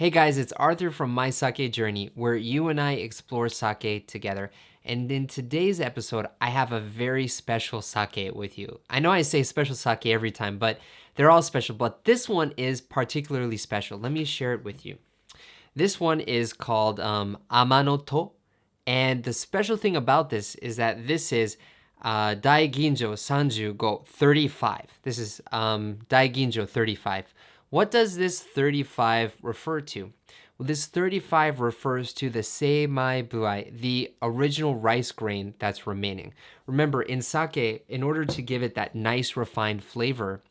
Hey guys, it's Arthur from My Sake Journey, where you and I explore sake together. And in today's episode, I have a very special sake with you. I know I say special sake every time, but they're all special, but this one is particularly special. Let me share it with you. This one is called Amanoto, and the special thing about this is that this is Daiginjo Sanju Go 35. This is Daiginjo 35. What does this 35 refer to? Well, this 35 refers to the seimai buai, the original rice grain that's remaining. Remember, in sake, in order to give it that nice refined flavor,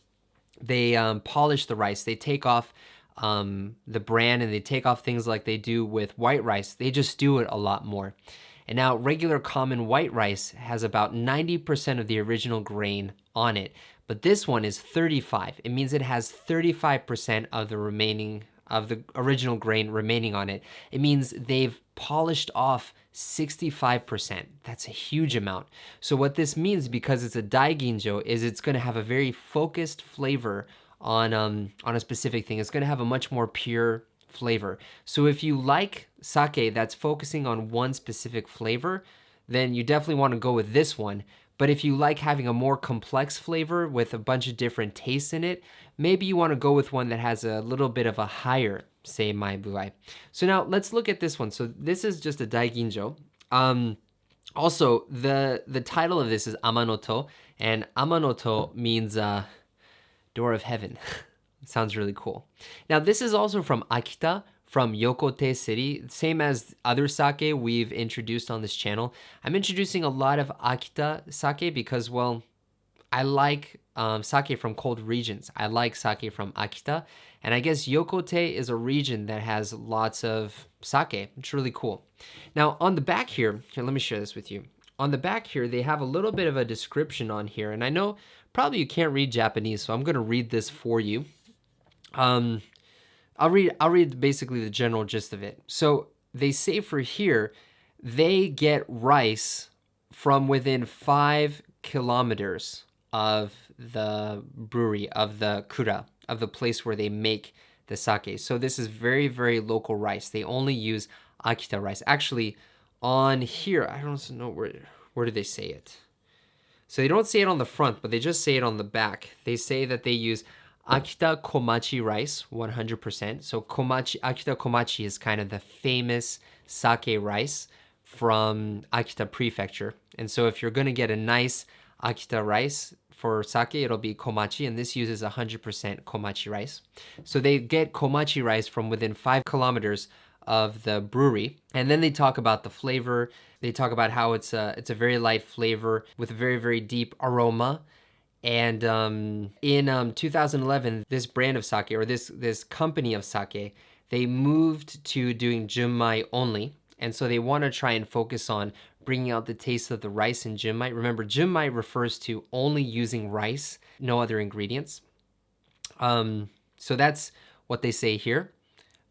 they polish the rice. They take off the bran and they take off things like they do with white rice. They just do it a lot more. And now regular common white rice has about 90% of the original grain on it, but this one is 35. It means it has 35% of the original grain remaining on it. It means they've polished off 65%. That's a huge amount. So what this means, because it's a daiginjo, is it's going to have a very focused flavor on a specific thing. It's going to have a much more pure flavor. So if you like sake that's focusing on one specific flavor, then you definitely want to go with this one. But if you like having a more complex flavor with a bunch of different tastes in it, maybe you want to go with one that has a little bit of a higher seimai buai. So now let's look at this one. So this is just a daiginjo. Also, the title of this is Amanoto, and Amanoto means door of heaven. Sounds really cool. Now, this is also from Akita, from Yokote City, same as other sake we've introduced on this channel. I'm introducing a lot of Akita sake because, well, I like sake from cold regions. I like sake from Akita, and I guess Yokote is a region that has lots of sake. It's really cool. Now, on the back here, let me share this with you. On the back here, they have a little bit of a description on here, and I know probably you can't read Japanese, so I'm going to read this for you. I'll read basically the general gist of it. So they say for here, they get rice from within 5 kilometers of the brewery, of the kura, of the place where they make the sake. So this is very, very local rice. They only use Akita rice. Actually, on here, I don't know where do they say it. So they don't say it on the front, but they just say it on the back. They say that they use Akita Komachi rice, 100%. So Akita Komachi is kind of the famous sake rice from Akita Prefecture. And so if you're going to get a nice Akita rice for sake, it'll be Komachi, and this uses 100% Komachi rice. So they get Komachi rice from within 5 kilometers of the brewery, and then they talk about the flavor. They talk about how it's a very light flavor with a very, very deep aroma. And in 2011, this brand of sake, or this company of sake, they moved to doing Junmai only. And so they want to try and focus on bringing out the taste of the rice in Junmai. Remember, Junmai refers to only using rice, no other ingredients. So that's what they say here.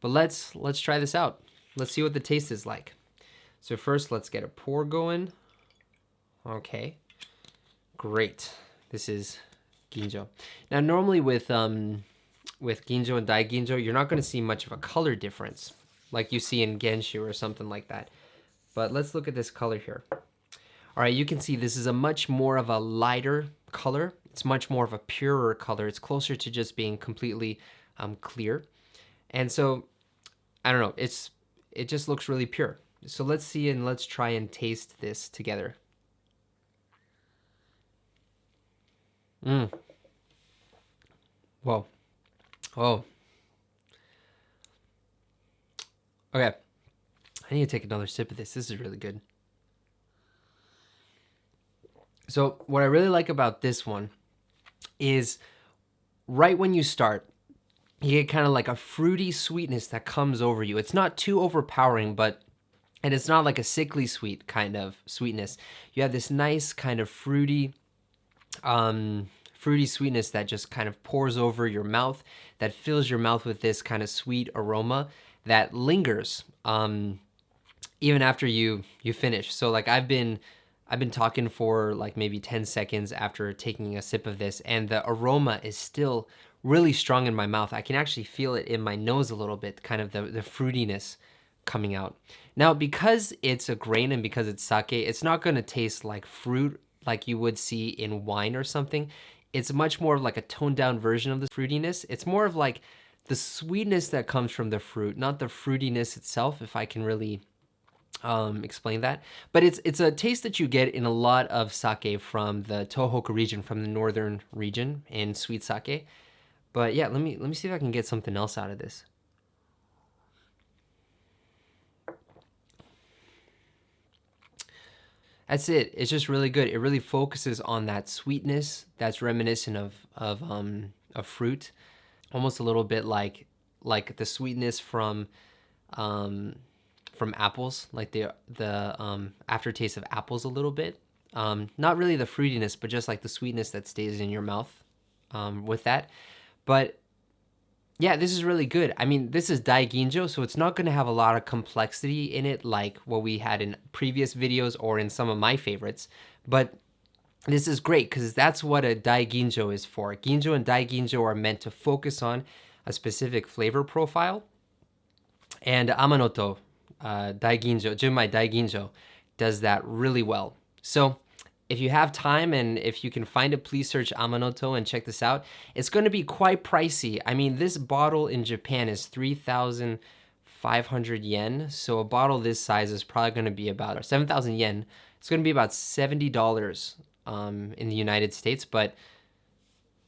But let's try this out. Let's see what the taste is like. So first, let's get a pour going. Okay, great. This is ginjo. Now, normally with ginjo and daiginjo, you're not going to see much of a color difference like you see in genshu or something like that. But let's look at this color here. All right, you can see this is a much more of a lighter color. It's much more of a purer color. It's closer to just being completely clear. And so, I don't know, it just looks really pure. So let's see and let's try and taste this together. Whoa. Oh. Okay. I need to take another sip of this. This is really good. So what I really like about this one is right when you start, you get kind of like a fruity sweetness that comes over you. It's not too overpowering, and it's not like a sickly sweet kind of sweetness. You have this nice kind of fruity sweetness that just kind of pours over your mouth, that fills your mouth with this kind of sweet aroma that lingers even after you finish. So like I've been talking for like maybe 10 seconds after taking a sip of this, and the aroma is still really strong in my mouth. I can actually feel it in my nose a little bit, kind of the fruitiness coming out. Now, because it's a grain and because it's sake, it's not going to taste like fruit like you would see in wine or something. It's much more of like a toned down version of the fruitiness. It's more of like the sweetness that comes from the fruit, not the fruitiness itself, if I can really explain that. But it's a taste that you get in a lot of sake from the Tohoku region, from the northern region in sweet sake. But yeah, let me see if I can get something else out of this. That's it. It's just really good. It really focuses on that sweetness that's reminiscent of fruit, almost a little bit like the sweetness from apples, like the aftertaste of apples a little bit. Not really the fruitiness, but just like the sweetness that stays in your mouth with that. But yeah, this is really good. I mean, this is Daiginjo, so it's not going to have a lot of complexity in it like what we had in previous videos or in some of my favorites. But this is great because that's what a Daiginjo is for. Ginjo and Daiginjo are meant to focus on a specific flavor profile. And Amanoto, Daiginjo, Junmai Daiginjo, does that really well. So if you have time and if you can find it, please search Amanoto and check this out. It's going to be quite pricey. I mean, this bottle in Japan is 3,500 yen. So a bottle this size is probably going to be about 7,000 yen. It's going to be about $70 in the United States, but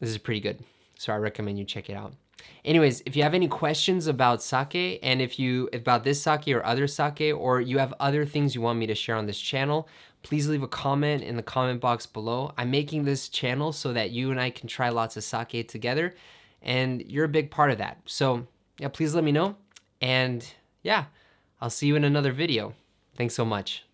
this is pretty good. So I recommend you check it out. Anyways, if you have any questions about sake and about this sake or other sake, or you have other things you want me to share on this channel, please leave a comment in the comment box below. I'm making this channel so that you and I can try lots of sake together, and you're a big part of that. So yeah, please let me know. And yeah, I'll see you in another video. Thanks so much.